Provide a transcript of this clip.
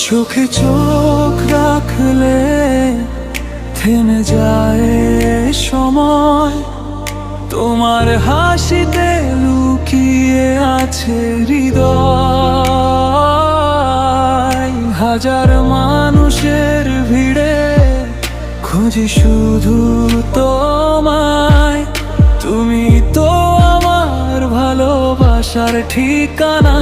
চোখে চোখ রাখলে থেমে যায় সময়, তোমার হাসিতে লুকিয়ে আছে হৃদয়। হাজার মানুষের ভিড়ে খুঁজি শুধু তোমায়, তুমি তো আমার ভালোবাসার ঠিকানা।